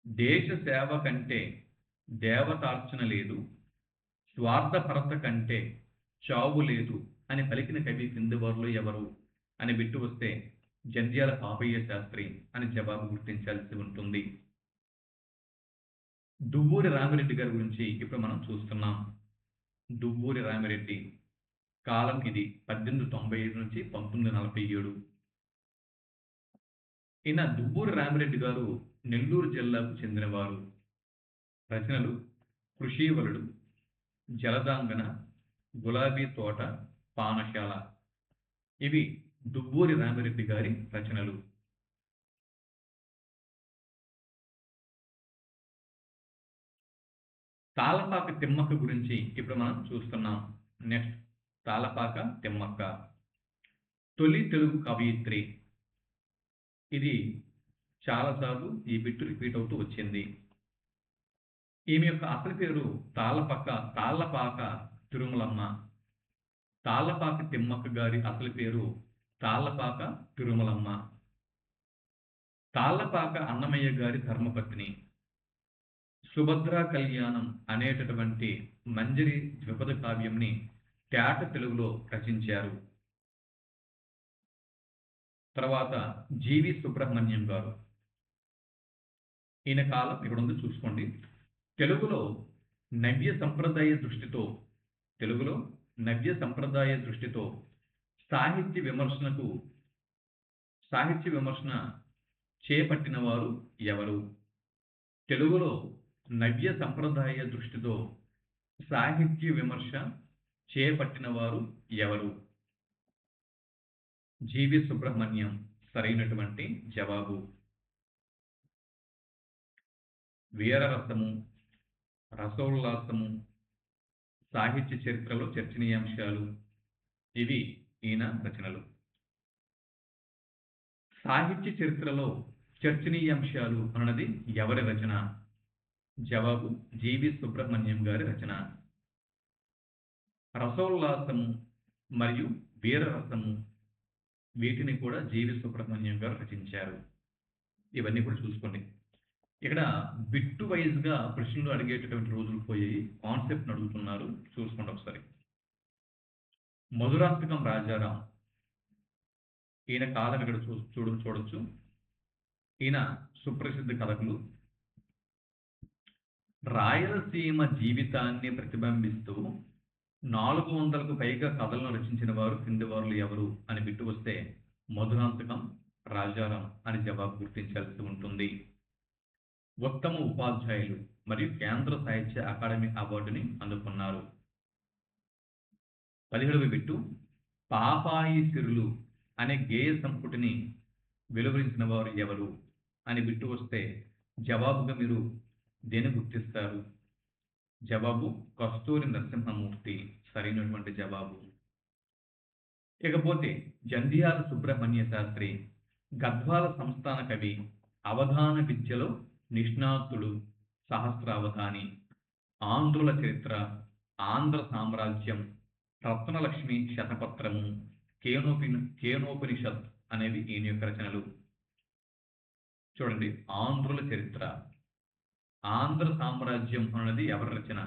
దేశ సేవ కంటే దేవతార్చన లేదు, స్వార్థపరత కంటే చావు లేదు అని పలికిన కవి కింది వారిలో ఎవరు అని బిట్టు వస్తే జంధ్యాల పాపయ్య శాస్త్రి అని జవాబు గుర్తించాల్సి ఉంటుంది. దువ్వూరి రామిరెడ్డి గారి గురించి ఇప్పుడు మనం చూస్తున్నాం. దువ్వూరి రామిరెడ్డి కాలం ఇది 1895 నుంచి 1947. ఈయన దువ్వూరి రామిరెడ్డి గారు నెల్లూరు జిల్లాకు చెందినవారు. రచనలు కృషీవలుడు, జలదాంగన, గులాబీ తోట, పానశాల ఇవి దువ్వూరి రామిరెడ్డి గారి రచనలు. తాళపాక తిమ్మక్క గురించి ఇప్పుడు మనం చూస్తున్నాం. నెక్స్ట్ తాళపాక తిమ్మక్క తొలి తెలుగు కవయిత్రి. ఇది చాలాసార్లు ఈ బిట్టు రిపీట్ అవుతూ వచ్చింది. ఈమె యొక్క అసలు పేరు తాళ్ళపాక తిరుమలమ్మ. తాళ్ళపాక తిమ్మక్క గారి అసలు పేరు తాళ్ళపాక తిరుమలమ్మ. తాళ్ళపాక అన్నమయ్య గారి ధర్మపత్ని. సుభద్రా కళ్యాణం అనేటటువంటి మంజరి ద్విపద కావ్యంని తేట తెలుగులో రచించారు. తర్వాత జీవి సుబ్రహ్మణ్యం గారు. ఈయన కాలం ఇక్కడ ఉంది చూసుకోండి. తెలుగులో నవ్య సంప్రదాయ దృష్టితో సాహిత్య విమర్శన చేపట్టిన వారు ఎవరు? తెలుగులో నవ్య సంప్రదాయ దృష్టితో సాహిత్య విమర్శ చేపట్టిన వారు ఎవరు? జీవి సుబ్రహ్మణ్యం సరైనటువంటి జవాబు. వీరరసము, రసోల్లాసము, సాహిత్య చరిత్రలో చర్చనీయాంశాలు ఇవి ఈయన రచనలు. సాహిత్య చరిత్రలో చర్చనీయాంశాలు అన్నది ఎవరి రచన? జవాబు జీవి సుబ్రహ్మణ్యం గారి రచన. రసోల్లాసము మరియు వీరరసము వీటిని కూడా జీవి సుబ్రహ్మణ్యం గారు రచించారు. ఇవన్నీ కూడా చూసుకోండి. ఇక్కడ బిట్టు వైజ్గా ప్రశ్నలు అడిగేటటువంటి రోజులు పోయి కాన్సెప్ట్ అడుగుతున్నారు, చూసుకోండి ఒకసారి. మధురాంతకం రాజారాం. ఈయన కాలం ఇక్కడ చూడొచ్చు. ఈయన సుప్రసిద్ధ కథకులు. రాయలసీమ జీవితాన్ని ప్రతిబింబిస్తూ 400కు పైగా కథలను రచించిన వారు కింది వారులు ఎవరు అని బిట్టు వస్తే మధురాంతకం రాజారాం అని జవాబు గుర్తించాల్సి ఉంటుంది. ఉత్తమ ఉపాధ్యాయులు మరియు కేంద్ర సాహిత్య అకాడమీ అవార్డుని అందుకున్నారు. 17వ బిట్టు పాపాయి సిరులు అనే గేయ సంపుటిని వెలువరించిన వారు ఎవరు అని బిట్టు వస్తే జవాబుగా మీరు దేన్ని గుర్తిస్తారు? జవాబు కస్తూరి నరసింహమూర్తి సరైనటువంటి జవాబు. ఇకపోతే జంధ్యాల సుబ్రహ్మణ్య శాస్త్రి గద్వాల సంస్థాన కవి, అవధాన విద్యలో నిష్ణాతుడు, సహస్రావధాని, ఆంధ్రుల చరిత్ర, ఆంధ్ర సామ్రాజ్యం, రత్నలక్ష్మి శతపత్రము, కేనోపనిషత్ అనేవి ఈయన యొక్క రచనలు. చూడండి, ఆంధ్రుల చరిత్ర, ఆంధ్ర సామ్రాజ్యం అన్నది ఎవరి రచన?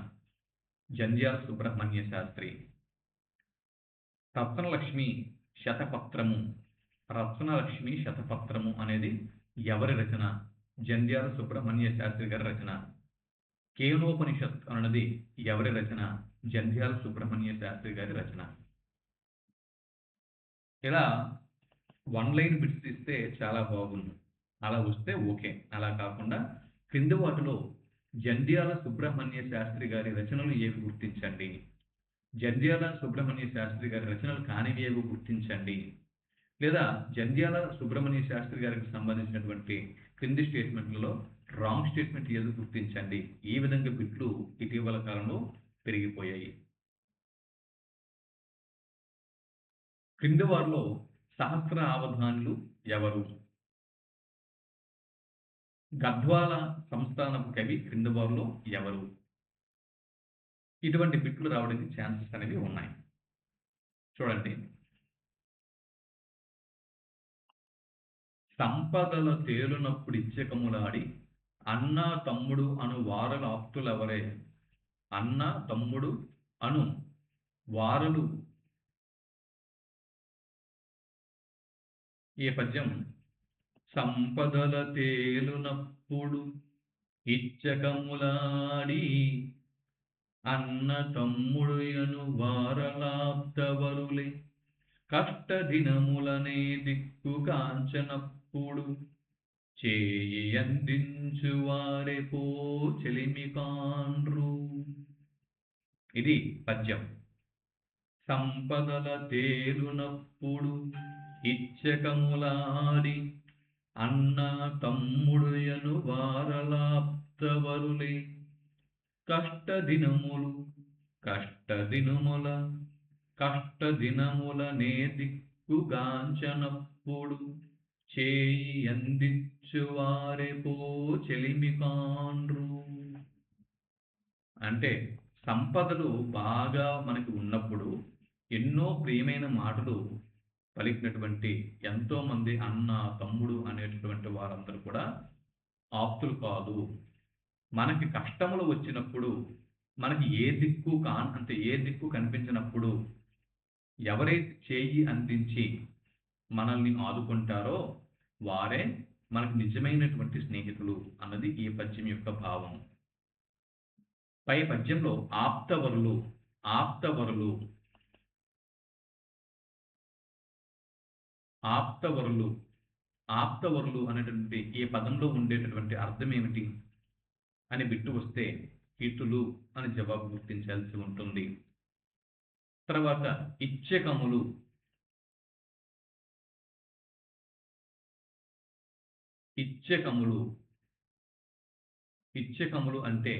జంధ్యాల సుబ్రహ్మణ్య శాస్త్రి. రత్నలక్ష్మి శతపత్రము, రత్నలక్ష్మి శతపత్రము అనేది ఎవరి రచన? జంధ్యాల సుబ్రహ్మణ్య శాస్త్రి గారి రచన. కేనోపనిషత్ అన్నది ఎవరి రచన? జంధ్యాల సుబ్రహ్మణ్య శాస్త్రి గారి రచన. ఇలా వన్ లైన్ బిట్స్ ఇస్తే చాలా బాగుంది. అలా వస్తే ఓకే. అలా కాకుండా క్రింది వాటిలో జంధ్యాల సుబ్రహ్మణ్య శాస్త్రి గారి రచనలు ఏవి గుర్తించండి, జంధ్యాల సుబ్రహ్మణ్య శాస్త్రి గారి రచనలు కానివి ఏవి గుర్తించండి, లేదా జంధ్యాల సుబ్రహ్మణ్య శాస్త్రి గారికి సంబంధించినటువంటి క్రింది స్టేట్మెంట్లలో రాంగ్ స్టేట్మెంట్ ఏదో గుర్తించండి. ఈ విధంగా బిట్లు ఇటీవల కాలంలో పెరిగిపోయాయి. క్రింది వారిలో సహస్ర అవధానులు ఎవరు? గద్వాల సంస్థానపు కవి క్రింది వారిలో ఎవరు? ఇటువంటి బిట్లు రావడానికి ఛాన్సెస్ అనేవి ఉన్నాయి. చూడండి, సంపదల తేలునప్పుడు ఇచ్చకములాడి అన్న తమ్ముడు అను వారల ఆప్తులెవరే? అన్న తమ్ముడు అను వారలు. ఈ పద్యం సంపదల తేలునప్పుడు ఇచ్చకములాడి అన్న తమ్ముడు అను వారలాప్తవరులే కష్ట దినములనే దిక్కు కాంచనప్పుడు చేయి అందించు వారే పో చెలిమి కాండ్రు. ఇది పద్యం. సంపదల తేలునప్పుడు ఇచ్చకములాడి అన్న తమ్ముడుయను వారలాప్తవరులే కష్ట దినముల నే దిక్కుగాంచనప్పుడు చేయి అందించు వారే పో చెలిమి కాండ్రు. అంటే సంపదలు బాగా మనకి ఉన్నప్పుడు ఎన్నో ప్రియమైన మాటలు పలికినటువంటి ఎంతో మంది అన్న తమ్ముడు అనేటటువంటి వారందరూ కూడా ఆప్తులు కాదు. మనకి కష్టములు వచ్చినప్పుడు, మనకి ఏ దిక్కు కనిపించినప్పుడు ఎవరైతే చేయి అందించి మనల్ని ఆదుకుంటారో వారే మనకు నిజమైనటువంటి స్నేహితులు అన్నది ఈ పద్యం యొక్క భావం. పై పద్యంలో ఆప్తవరులు అనేటువంటి ఈ పదంలో ఉండేటటువంటి అర్థం ఏమిటి అని బిట్టు వస్తే ఇటులు అని జవాబు గుర్తించాల్సి ఉంటుంది. తర్వాత ఇచ్చకములు అంటే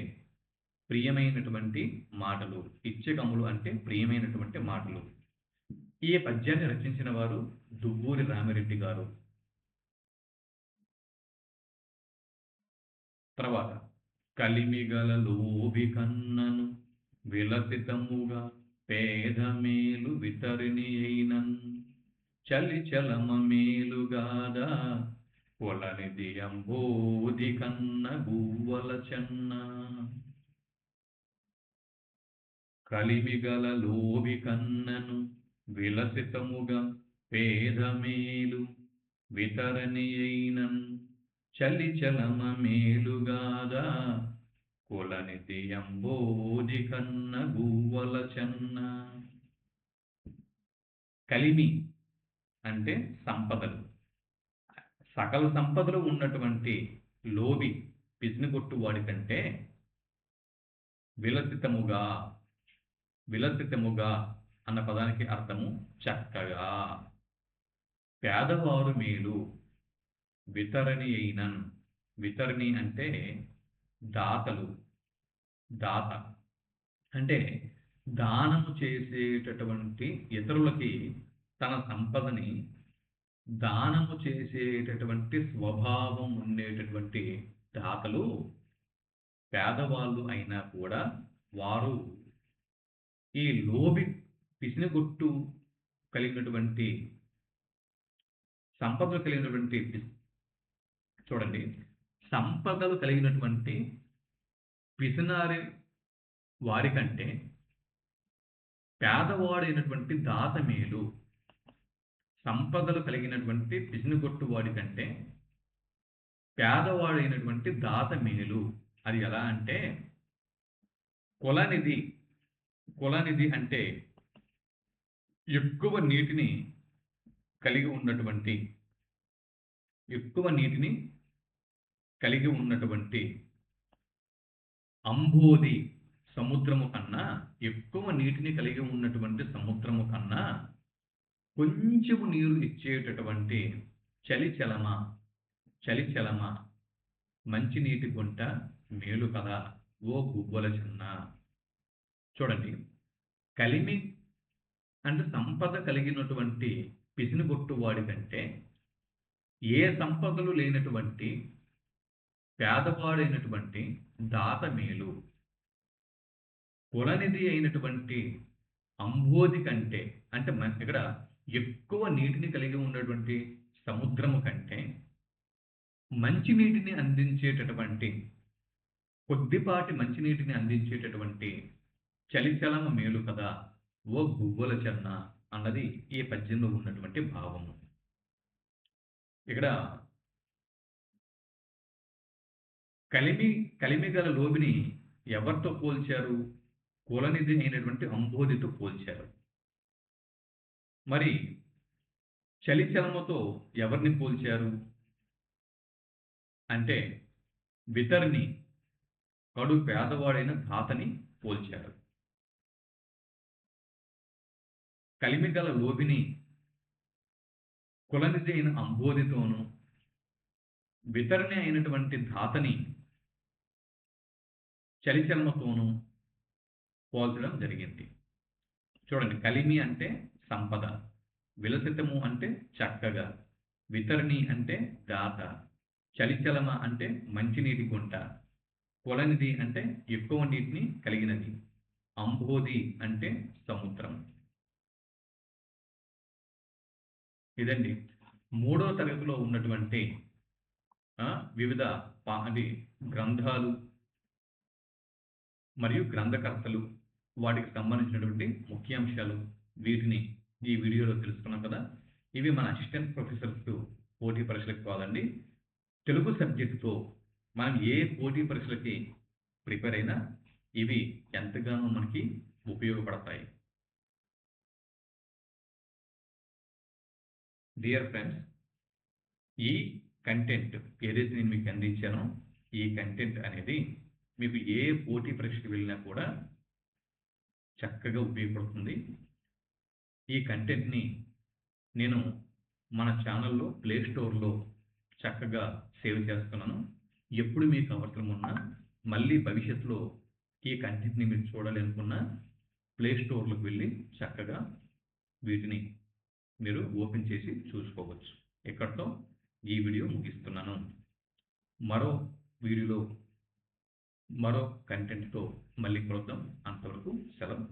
ప్రియమైనటువంటి మాటలు. ఇచ్చకములు అంటే ప్రియమైనటువంటి మాటలు. ఈ పద్యాన్ని రచించిన వారు దువ్వూరి రామిరెడ్డి గారు. తర్వాత కలిమిగల లోబి కన్నను విలసితముగా పేద మేలు వితరిని అయినన్ చలి చలమ మేలుగాదా కొలనిది అంబోధి కన్న గువ్వల చెన్న. కలిమిగల లోబి కన్నను విలసితముగా పేద మేలు వితరని అయినన్ చలి చలమ మేలుగాదా కొలనిది అంబోధి కన్న గువ్వల చెన్న. కలిమి అంటే సంపదలు. సకల సంపదలు ఉన్నటువంటి లోబి, పిసినిగొట్టు వాడి కంటే విలసితముగా విలసితముగా అన్న పదానికి అర్థము చక్కగా. పేదవారు మేలు వితరణి అయినన్. వితరణి అంటే దాతలు, దాత అంటే దానము చేసేటటువంటి ఇతరులకి తన సంపదని దానము చేసేటటువంటి స్వభావం ఉండేటటువంటి దాతలు పేదవాళ్ళు అయినా కూడా వారు ఈ లోభి పిసినగొట్టు కలిగినటువంటి సంపదలు కలిగినటువంటి చూడండి, సంపదలు కలిగినటువంటి పిసినారి వారికంటే పేదవాడైనటువంటి దాత మేలు. సంపదలు కలిగినటువంటి పిసినగొట్టు వాడి కంటే పేదవాడైనటువంటి దాత మేలు. అది ఎలా అంటే కులనిధి. కులనిధి అంటే ఎక్కువ నీటిని కలిగి ఉన్నటువంటి ఎక్కువ నీటిని కలిగి ఉన్నటువంటి అంబోది సముద్రము కన్నా ఎక్కువ నీటిని కలిగి ఉన్నటువంటి సముద్రము కన్నా కొంచెము నీరు ఇచ్చేటటువంటి చలిచలమ చలిచలమ మంచినీటి గుంట మేలు కదా ఓ గువ్వల చిన్న. చూడండి, కలిమి అంటే సంపద కలిగినటువంటి పిసినిగొట్టు వాడి కంటే ఏ సంపదలు లేనటువంటి పేదవాడైనటువంటి దాత మేలు. కులనిధి అయినటువంటి అంబోధి కంటే అంటే ఇక్కడ ఎక్కువ నీటిని కలిగి ఉన్నటువంటి సముద్రము కంటే మంచినీటిని అందించేటటువంటి కొద్దిపాటి మంచినీటిని అందించేటటువంటి చలిచలమ మేలు కదా ఓ గువ్వల చెన్న అన్నది ఈ పద్యంలో ఉన్నటువంటి భావము. ఇక్కడ కలిమి గల లోబిని ఎవరితో పోల్చారు? కులనిధి అయినటువంటి అంబోధితో పోల్చారు. మరి చలిచలమతో ఎవరిని పోల్చారు అంటే వితర్ని కడు పేదవాడైన దాతని పోల్చారు. కలిమి గల లోబిని కులనిధి అయిన అంబోధితోను, వితరణి అయినటువంటి దాతని చలిచలమతోను పోల్చడం జరిగింది. చూడండి, కలిమి అంటే సంపద, విలసితము అంటే చక్కగా, వితరణి అంటే దాత, చలిచలమ అంటే మంచినీటి గుంట, కులనిధి అంటే ఎక్కువ నీటిని కలిగినది, అంబోధి అంటే సముద్రం. ఇదండి 3వ తరగతిలో ఉన్నటువంటి వివిధ గ్రంథాలు మరియు గ్రంథకర్తలు, వాటికి సంబంధించినటువంటి ముఖ్యాంశాలు. వీటిని ఈ వీడియోలో తెలుసుకున్నాం కదా. ఇవి మన అసిస్టెంట్ ప్రొఫెసర్స్ పోటీ పరీక్షలకు కాదండి, తెలుగు సబ్జెక్టుతో మనం ఏ పోటీ పరీక్షలకి ప్రిపేర్ అయినా ఇవి ఎంతగానో మనకి ఉపయోగపడతాయి. డియర్ ఫ్రెండ్స్, ఈ కంటెంట్ ఏదైతే నేను మీకు అందించానో ఈ కంటెంట్ అనేది మీకు ఏ పోటీ పరీక్షకు వెళ్ళినా కూడా చక్కగా ఉపయోగపడుతుంది. ఈ కంటెంట్ని నేను మన ఛానల్లో ప్లే స్టోర్లో చక్కగా సేవ్ చేస్తున్నాను. ఎప్పుడు మీకు అవసరం ఉన్నా, మళ్ళీ భవిష్యత్తులో ఈ కంటెంట్ని మీరు చూడాలి అనుకున్నా ప్లే స్టోర్లోకి వెళ్ళి చక్కగా వీటిని మీరు ఓపెన్ చేసి చూసుకోవచ్చు. ఇక్కడితో ఈ వీడియో ముగిస్తున్నాను. మరో వీడియోలో మరో కంటెంట్తో మళ్ళీ కలుద్దాం. అంతవరకు సెలవు.